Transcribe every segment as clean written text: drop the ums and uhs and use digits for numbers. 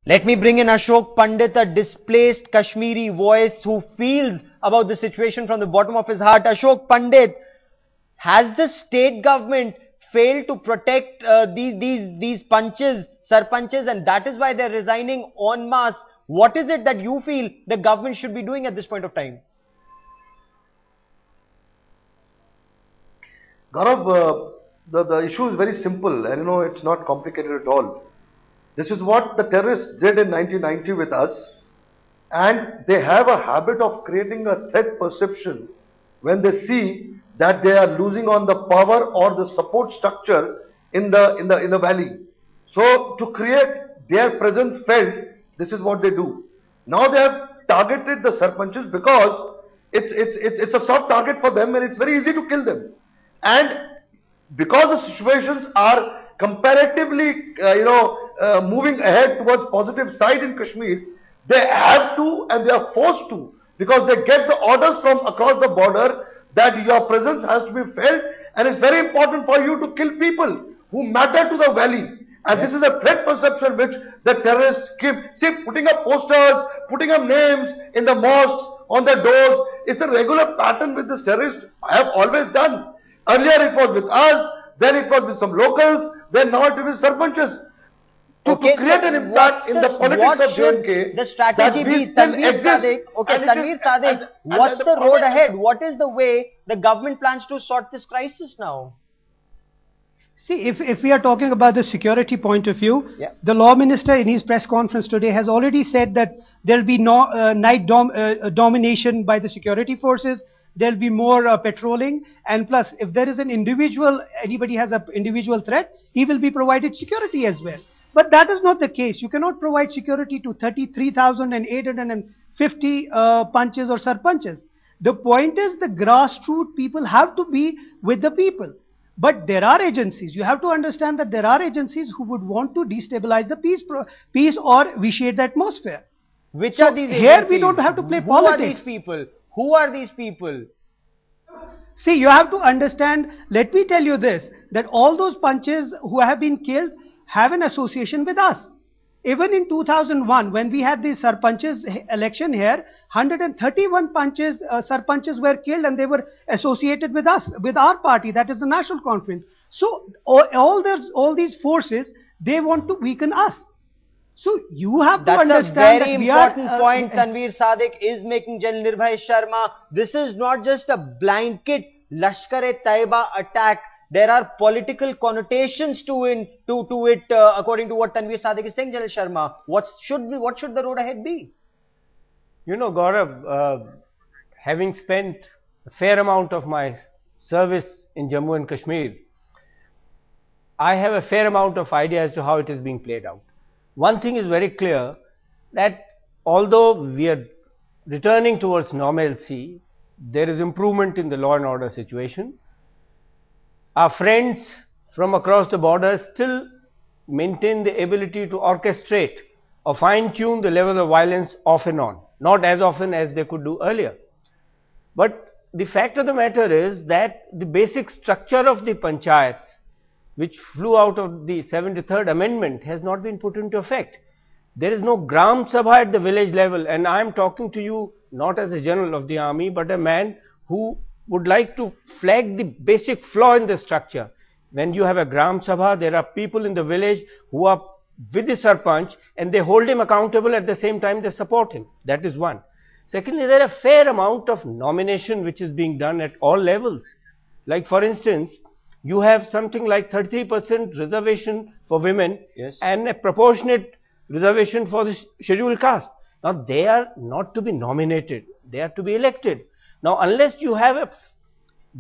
Let me bring in Ashok Pandit, a displaced Kashmiri voice who feels about the situation from the bottom of his heart. Ashok Pandit, has the state government failed to protect these punches, sarpanches, and that is why they're resigning en masse? What is it that you feel the government should be doing at this point of time? Gaurav, the issue is very simple, and it's not complicated at all. This is what the terrorists did in 1990 with us, and they have a habit of creating a threat perception when they see that they are losing on the power or the support structure in the valley. So to create their presence felt, this is what they do. Now they have targeted the sarpanches because it's a soft target for them and it's very easy to kill them. And because the situations are comparatively, moving ahead towards positive side in Kashmir, they have to and they are forced to, because they get the orders from across the border that your presence has to be felt and it's very important for you to kill people who matter to the valley. And this is a threat perception which the terrorists give. See, putting up posters, putting up names in the mosques, on the doors, it's a regular pattern with this terrorist. I have always done. Earlier it was with us, then it was with some locals, then now it is sarpanches. To create an impact in the politics of J&K, the strategy be, Tanveer Sadiq? Okay, Tanveer Sadiq, what's the road ahead? What is the way the government plans to sort this crisis now? See, if we are talking about the security point of view, the law minister in his press conference today has already said that there will be no night domination by the security forces. There will be more patrolling, and plus, if there is an individual, anybody has an individual threat, he will be provided security as well. But that is not the case. You cannot provide security to 33,850 punches or sarpanches. The point is the grassroots people have to be with the people. But there are agencies. You have to understand that there are agencies who would want to destabilize the peace or vitiate the atmosphere. Which are these agencies? Here we don't have to play politics. Who are these people? Who are these people? See, you have to understand, let me tell you this, that all those punches who have been killed have an association with us. Even in 2001, when we had the sarpanches election here, 131 sarpanches were killed and they were associated with us, with our party, that is the National Conference. So, all these forces, they want to weaken us. So, you have to understand that very important point Tanveer Sadiq is making, General Nirbhay Sharma. This is not just a blanket Lashkar-e-Taiba attack. There are political connotations to it, according to what Tanveer Sadiq is saying, General Sharma. What should the road ahead be? You know, Gaurav, having spent a fair amount of my service in Jammu and Kashmir, I have a fair amount of idea as to how it is being played out. One thing is very clear, that although we are returning towards normalcy, there is improvement in the law and order situation. Our friends from across the border still maintain the ability to orchestrate or fine-tune the level of violence off and on, not as often as they could do earlier. But the fact of the matter is that the basic structure of the panchayats, which flew out of the 73rd Amendment, has not been put into effect. There is no Gram Sabha at the village level, and I am talking to you not as a general of the army, but a man who would like to flag the basic flaw in the structure. When you have a Gram Sabha, there are people in the village who are with the sarpanch and they hold him accountable, at the same time they support him. That is one. Secondly, there is a fair amount of nomination which is being done at all levels. Like for instance, you have something like 33% reservation for women, and a proportionate reservation for the scheduled caste. Now they are not to be nominated, they are to be elected. Now unless you have a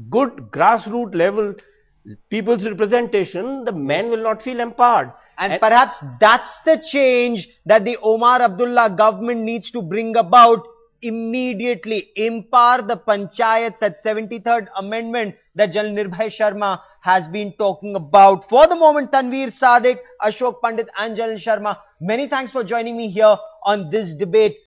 good grassroots level people's representation, the man will not feel empowered. And perhaps that's the change that the Omar Abdullah government needs to bring about immediately. Empower the panchayats, that 73rd Amendment that General Nirbhay Sharma has been talking about. For the moment, Tanveer Sadiq, Ashok Pandit and General Sharma, many thanks for joining me here on this debate.